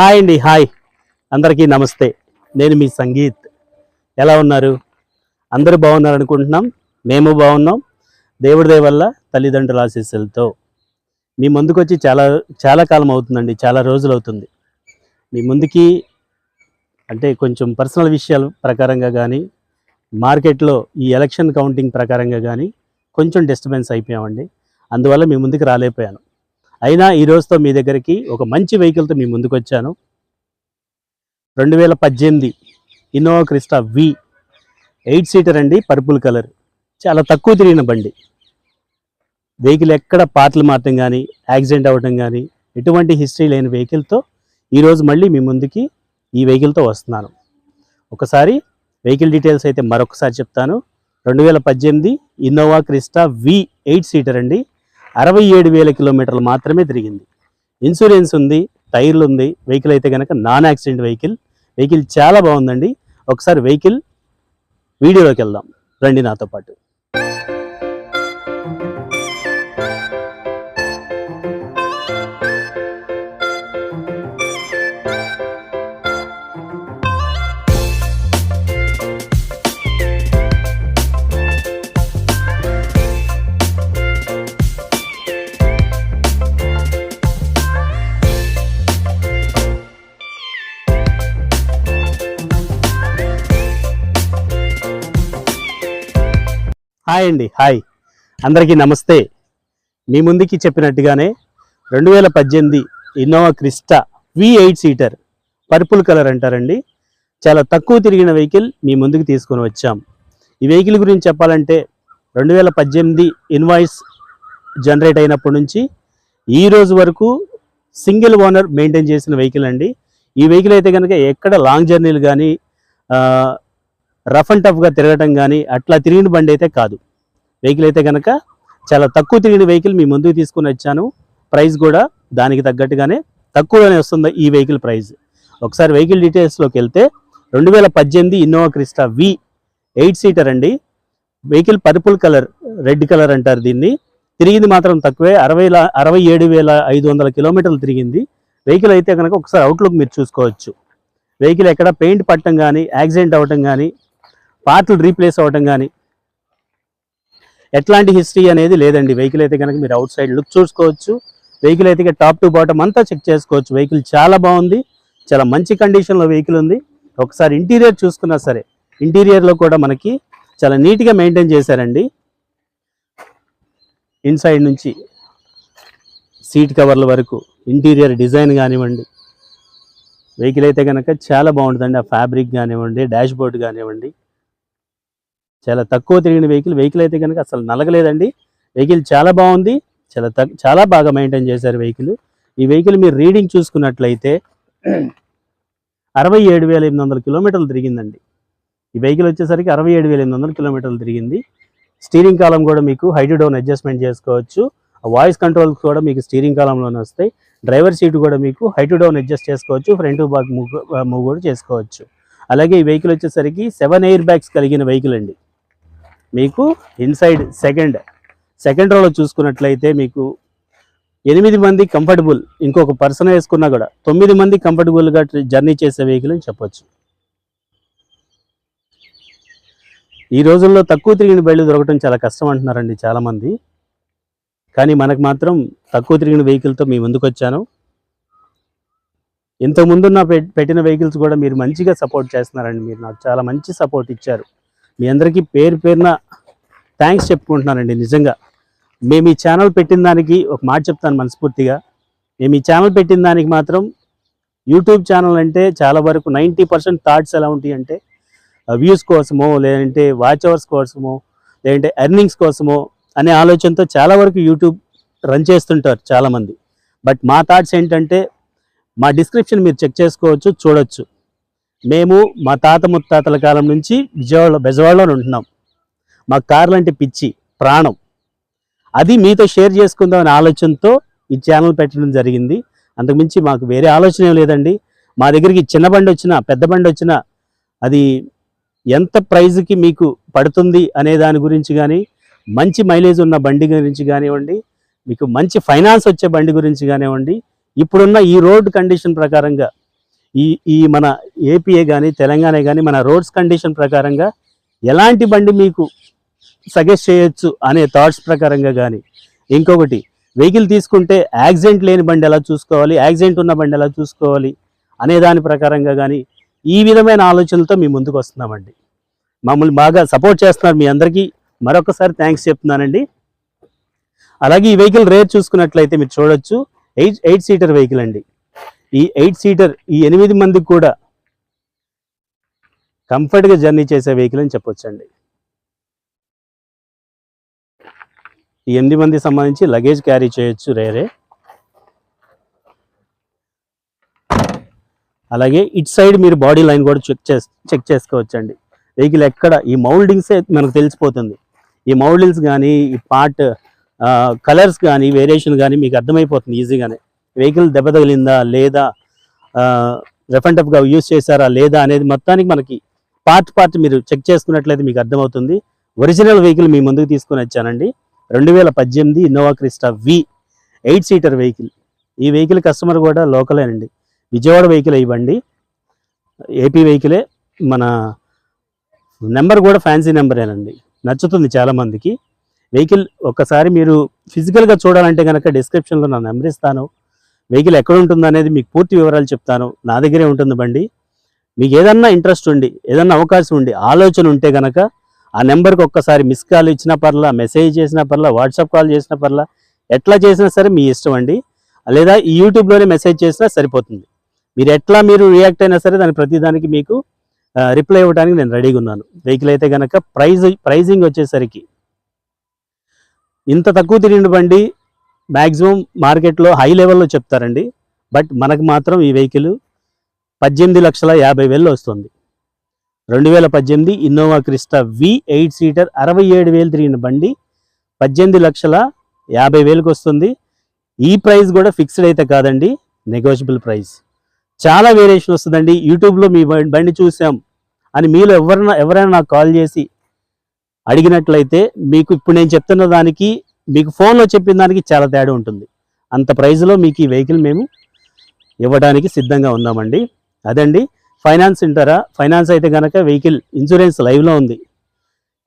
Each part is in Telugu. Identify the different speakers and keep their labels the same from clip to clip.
Speaker 1: హాయ్ అండి, హాయ్ అందరికీ నమస్తే. నేను మీ సంగీత్. ఎలా ఉన్నారు? అందరూ బాగున్నారు అనుకుంటున్నాం. మేము బాగున్నాం. దేవుడి దయ వల్ల, తల్లిదండ్రుల ఆశీస్సులతో మీ ముందుకు వచ్చి చాలా చాలా కాలం అవుతుందండి, చాలా రోజులు అవుతుంది. మీ ముందుకి అంటే కొంచెం పర్సనల్ విషయాల ప్రకారంగా కానీ, మార్కెట్లో ఈ ఎలక్షన్ కౌంటింగ్ ప్రకారంగా కానీ కొంచెం డిస్టర్బెన్స్ అయిపోయామండి. అందువల్ల మీ ముందుకు రాలేకపోయాను. అయినా ఈ రోజుతో మీ దగ్గరికి ఒక మంచి వెహికల్తో మీ ముందుకు వచ్చాను. 2018 ఇన్నోవా క్రిస్టా వి 8 సీటర్ అండి, పర్పుల్ కలర్. చాలా తక్కువ తిరిగిన బండి. వెహికల్ ఎక్కడ పార్ట్లు మార్చడం కానీ, యాక్సిడెంట్ అవ్వడం కానీ ఎటువంటి హిస్టరీ లేని వెహికల్తో ఈరోజు మళ్ళీ మీ ముందుకి ఈ వెహికల్తో వస్తున్నాను. ఒకసారి వెహికల్ డీటెయిల్స్ అయితే మరొకసారి చెప్తాను. 2018 ఇన్నోవా క్రిస్టా వి 8 సీటర్ అండి. 67,000 కిలోమీటర్లు మాత్రమే తిరిగింది. ఇన్సూరెన్స్ ఉంది, టైర్లు ఉంది. వెహికల్ అయితే కనుక నాన్ యాక్సిడెంట్ వెహికల్. వెహికల్ చాలా బాగుందండి. ఒకసారి వెహికల్ వీడియోలోకి వెళ్దాం రండి నాతో పాటు. హాయ్ అండి, హాయ్ అందరికీ నమస్తే. మీ ముందుకి చెప్పినట్టుగానే 2018 Innova Crysta V8 seater purple colour అంటారండి. చాలా తక్కువ తిరిగిన వెహికల్ మీ ముందుకు తీసుకొని వచ్చాం. ఈ వెహికల్ గురించి చెప్పాలంటే 2018 ఇన్వాయిస్ జనరేట్ అయినప్పటి నుంచి ఈ రోజు వరకు సింగిల్ ఓనర్ మెయింటైన్ చేసిన వెహికల్ అండి. ఈ వెహికల్ అయితే కనుక ఎక్కడ లాంగ్ జర్నీలు కానీ, రఫ్ అండ్ టఫ్గా తిరగటం కానీ అట్లా తిరిగిన బండి అయితే కాదు. వెహికల్ అయితే కనుక చాలా తక్కువ తిరిగిన వెహికల్ మీ ముందుకు తీసుకుని వచ్చాను. ప్రైస్ కూడా దానికి తగ్గట్టుగానే తక్కువగానే వస్తుంది ఈ వెహికల్ ప్రైస్. ఒకసారి వెహికల్ డీటెయిల్స్లోకి వెళ్తే 2018 ఇన్నోవా క్రిస్టా V8 సీటర్ అండి. Vehicle purple colour, red colour అంటారు దీన్ని. తిరిగింది మాత్రం తక్కువే, 67,500 కిలోమీటర్లు తిరిగింది. వెహికల్ అయితే కనుక ఒకసారి అవుట్లుక్ మీరు చూసుకోవచ్చు. వెహికల్ ఎక్కడ పెయింట్ పట్టడం కానీ, యాక్సిడెంట్ అవ్వటం కానీ, పార్ట్లు రీప్లేస్ అవ్వటం కానీ ఎట్లాంటి హిస్టరీ అనేది లేదండి. వెహికల్ అయితే కనుక మీరు అవుట్ సైడ్ లుక్ చూసుకోవచ్చు. వెహికల్ అయితే టాప్ టు బాటమ్ అంతా చెక్ చేసుకోవచ్చు. వెహికల్ చాలా బాగుంది, చాలా మంచి కండిషన్లో వెహికల్ ఉంది. ఒకసారి ఇంటీరియర్ చూసుకున్నా సరే, ఇంటీరియర్లో కూడా మనకి చాలా నీట్గా మెయింటైన్ చేశారండి. ఇన్సైడ్ నుంచి సీట్ కవర్ల వరకు ఇంటీరియర్ డిజైన్ కానివ్వండి, వెహికల్ అయితే కనుక చాలా బాగుంటుందండి. ఆ ఫ్యాబ్రిక్ కానివ్వండి, డాష్ బోర్డ్ కానివ్వండి, చాలా తక్కువ తిరిగిన వెహికల్ అయితే కనుక అసలు నలగలేదండి. వెహికల్ చాలా బాగుంది, చాలా బాగా మెయింటైన్ చేశారు వెహికల్. ఈ వెహికల్ మీరు రీడింగ్ చూసుకున్నట్లయితే 67,800 కిలోమీటర్లు తిరిగిందండి. ఈ వెహికల్ వచ్చేసరికి 67,800 కిలోమీటర్లు తిరిగింది. స్టీరింగ్ కాలం కూడా మీకు హైట్ డౌన్ అడ్జస్ట్మెంట్ చేసుకోవచ్చు. వాయిస్ కంట్రోల్స్ కూడా మీకు స్టీరింగ్ కాలంలోనే వస్తాయి. డ్రైవర్ సీట్ కూడా మీకు హైట్ డౌన్ అడ్జస్ట్ చేసుకోవచ్చు, ఫ్రంట్ బ్యాక్ మూవ్ కూడా చేసుకోవచ్చు. అలాగే ఈ వెహికల్ వచ్చేసరికి 7 ఎయిర్ బ్యాగ్స్ కలిగిన వెహికల్ అండి. మీకు ఇన్సైడ్ సెకండ్ రోలో చూసుకున్నట్లయితే మీకు 8 మంది కంఫర్టబుల్, ఇంకొక పర్సన్ వేసుకున్నా కూడా 9 మంది కంఫర్టబుల్గా జర్నీ చేసే వెహికల్ అని చెప్పొచ్చు. ఈ రోజుల్లో తక్కువ తిరిగిన బళ్ళు దొరకడం చాలా కష్టం అంటున్నారండి చాలామంది. కానీ మనకు మాత్రం తక్కువ తిరిగిన వెహికల్తో మీ ముందుకు వచ్చాను. ఇంతకుముందున్న పెట్టిన వెహికల్స్ కూడా మీరు మంచిగా సపోర్ట్ చేస్తున్నారండి. మీరు నాకు చాలా మంచి సపోర్ట్ ఇచ్చారు. మీ అందరికీ పేరున థ్యాంక్స్ చెప్పుకుంటున్నానండి. నిజంగా మేము ఈ ఛానల్ పెట్టిన దానికి ఒక మాట చెప్తాను మనస్ఫూర్తిగా. మేము ఈ ఛానల్ పెట్టిన దానికి మాత్రం, యూట్యూబ్ ఛానల్ అంటే చాలా వరకు 90% థాట్స్ ఎలా ఉంటాయి అంటే వ్యూస్ కోసమో, లేదంటే వాచ్ అవర్స్ కోసమో, లేదంటే ఎర్నింగ్స్ కోసమో అనే ఆలోచనతో చాలా వరకు యూట్యూబ్ రన్ చేస్తుంటారు చాలామంది. బట్ మా థాట్స్ ఏంటంటే, మా డిస్క్రిప్షన్ మీరు చెక్ చేసుకోవచ్చు, చూడొచ్చు. మేము మా తాత ముత్తాతల కాలం నుంచి బెజవాడలో ఉంటున్నాం. మా కార్లు అంటే పిచ్చి, ప్రాణం. అది మీతో షేర్ చేసుకుందాం అనే ఆలోచనతో ఈ ఛానల్ పెట్టడం జరిగింది. అంతకుమించి మాకు వేరే ఆలోచన ఏం లేదండి. మా దగ్గరికి చిన్న బండి వచ్చినా, పెద్ద బండి వచ్చినా, అది ఎంత ప్రైజ్కి మీకు పడుతుంది అనే దాని గురించి కానీ, మంచి మైలేజ్ ఉన్న బండి గురించి కానివ్వండి, మీకు మంచి ఫైనాన్స్ వచ్చే బండి గురించి కానివ్వండి, ఇప్పుడున్న ఈ రోడ్ కండిషన్ ప్రకారంగా ఈ ఈ మన ఏపీఏ కానీ తెలంగాణ కానీ మన రోడ్స్ కండిషన్ ప్రకారంగా ఎలాంటి బండి మీకు సజెస్ట్ చేయొచ్చు అనే థాట్స్ ప్రకారంగా కానీ, ఇంకొకటి వెహికల్ తీసుకుంటే యాక్సిడెంట్ లేని బండి ఎలా చూసుకోవాలి, యాక్సిడెంట్ ఉన్న బండి ఎలా చూసుకోవాలి అనే దాని ప్రకారంగా కానీ ఈ విధమైన ఆలోచనలతో మీ ముందుకు వస్తున్నామండి. మమ్మల్ని బాగా సపోర్ట్ చేస్తున్నారు. మీ అందరికీ మరొకసారి థ్యాంక్స్ చెప్తున్నానండి. అలాగే ఈ వెహికల్ రేర్ చూసుకున్నట్లయితే మీరు చూడొచ్చు, 8 సీటర్ వెహికల్ అండి. ఈ 8 సీటర్ ఈ 8 మందికి కూడా కంఫర్ట్గా జర్నీ చేసే వెహికల్ అని చెప్పొచ్చండి. ఈ 8 మందికి సంబంధించి లగేజ్ క్యారీ చేయొచ్చు రేరే. అలాగే ఇట్ సైడ్ మీరు బాడీ లైన్ కూడా చెక్ చేసుకోవచ్చండి. వెహికల్ ఎక్కడ ఈ మౌల్డింగ్సే మనకు తెలిసిపోతుంది. ఈ మౌల్డింగ్స్ కానీ ఈ పార్ట్ కలర్స్ కానీ వేరియేషన్ కానీ మీకు అర్థమైపోతుంది ఈజీగానే. వెహికల్ దెబ్బ తగిలిందా లేదా, రఫ్ అండ్ టఫ్గా యూజ్ చేశారా లేదా అనేది మొత్తానికి మనకి పార్ట్ మీరు చెక్ చేసుకున్నట్లయితే మీకు అర్థమవుతుంది. ఒరిజినల్ వెహికల్ మీ ముందుకు తీసుకొని వచ్చానండి. 2018 Innova Crysta V 8 seater vehicle. ఈ వెహికల్ కస్టమర్ కూడా లోకలేనండి, విజయవాడ వెహికల్ ఇవ్వండి, ఏపీ వెహికలే. మన నెంబర్ కూడా ఫ్యాన్సీ నెంబరేనండి, నచ్చుతుంది చాలామందికి. వెహికల్ ఒక్కసారి మీరు ఫిజికల్గా చూడాలంటే కనుక డిస్క్రిప్షన్లో నా నెంబర్ ఇస్తాను. వెహికల్ ఎక్కడ ఉంటుంది అనేది మీకు పూర్తి వివరాలు చెప్తాను. నా దగ్గరే ఉంటుంది బండి. మీకు ఏదన్నా ఇంట్రెస్ట్ ఉండి, ఏదన్నా అవకాశం ఉండి, ఆలోచన ఉంటే కనుక ఆ నెంబర్కి ఒక్కసారి మిస్ కాల్ ఇచ్చినా పర్లా, మెసేజ్ చేసినా పర్లా, వాట్సాప్ కాల్ చేసినా పర్లా, ఎట్లా చేసినా సరే మీ ఇష్టం అండి. లేదా ఈ యూట్యూబ్లోనే మెసేజ్ చేసినా సరిపోతుంది. మీరు రియాక్ట్ అయినా సరే దాని ప్రతిదానికి మీకు రిప్లై ఇవ్వడానికి నేను రెడీగా ఉన్నాను. వెహికల్ అయితే కనుక ప్రైజింగ్ వచ్చేసరికి ఇంత తక్కువ తిరిగిన బండి మ్యాక్సిమం మార్కెట్లో హై లెవెల్లో చెప్తారండి. బట్ మనకు మాత్రం ఈ వెహికల్ 18,50,000 వస్తుంది. 2018 ఇన్నోవా క్రిస్టా V 8 సీటర్ 67,000 తిరిగిన బండి 18,50,000 వస్తుంది. ఈ ప్రైస్ కూడా ఫిక్స్డ్ అయితే కాదండి, నెగోషియబుల్ ప్రైస్. చాలా వేరియేషన్ వస్తుందండి. యూట్యూబ్లో మీ బండి చూసాం అని మీరు ఎవరైనా నాకు కాల్ చేసి అడిగినట్లయితే మీకు ఇప్పుడు నేను చెప్తున్న దానికి మీకు ఫోన్లో చెప్పిన దానికి చాలా తేడా ఉంటుంది. అంత ప్రైస్లో మీకు ఈ వెహికల్ మేము ఇవ్వడానికి సిద్ధంగా ఉన్నామండి. అదండి. ఫైనాన్స్ ఉంటారా? ఫైనాన్స్ అయితే కనుక వెహికల్ ఇన్సూరెన్స్ లైవ్లో ఉంది.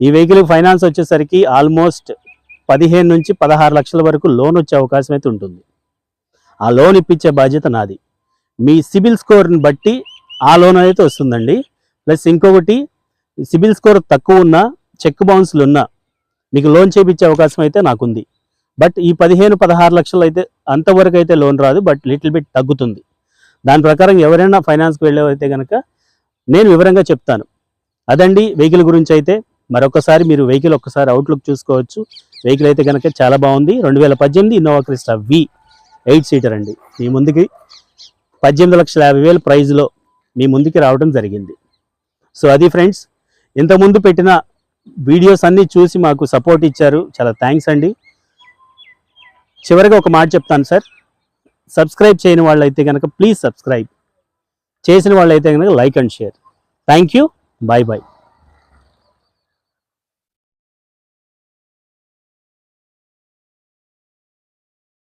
Speaker 1: ఈ వెహికల్ ఫైనాన్స్ వచ్చేసరికి ఆల్మోస్ట్ 15 నుంచి 16 లక్షల వరకు లోన్ వచ్చే అవకాశం అయితే ఉంటుంది. ఆ లోన్ ఇప్పించే బాధ్యత నాది. మీ సిబిల్ స్కోర్ని బట్టి ఆ లోన్ అయితే వస్తుందండి. ప్లస్ ఇంకొకటి, సిబిల్ స్కోర్ తక్కువ ఉన్నా, చెక్ బౌన్స్లు ఉన్నా మీకు లోన్ చేయించే అవకాశం అయితే నాకుంది. బట్ ఈ 15-16 లక్షలు అయితే అంతవరకు అయితే లోన్ రాదు, బట్ లిటిల్ బిట్ తగ్గుతుంది. దాని ప్రకారం ఎవరైనా ఫైనాన్స్కి వెళ్ళేవైతే కనుక నేను వివరంగా చెప్తాను. అదండి వెహికల్ గురించి. అయితే మరొకసారి మీరు వెహికల్ ఒక్కసారి అవుట్లుక్ చూసుకోవచ్చు. వెహికల్ అయితే కనుక చాలా బాగుంది. 2018 ఇన్నోవా క్రిస్టా V 8 సీటర్ అండి. మీ ముందుకి 18,50,000 ప్రైజ్లో మీ ముందుకి రావడం జరిగింది. సో అది ఫ్రెండ్స్, ఇంతకుముందు పెట్టిన వీడియోస్ అన్నీ చూసి మాకు సపోర్ట్ ఇచ్చారు, చాలా థ్యాంక్స్ అండి. చివరిగా ఒక మాట చెప్తాను సార్, సబ్స్క్రైబ్ చేయని వాళ్ళైతే కనుక ప్లీజ్ సబ్స్క్రైబ్, చేసిన వాళ్ళైతే కనుక like and share. Thank you. Bye bye.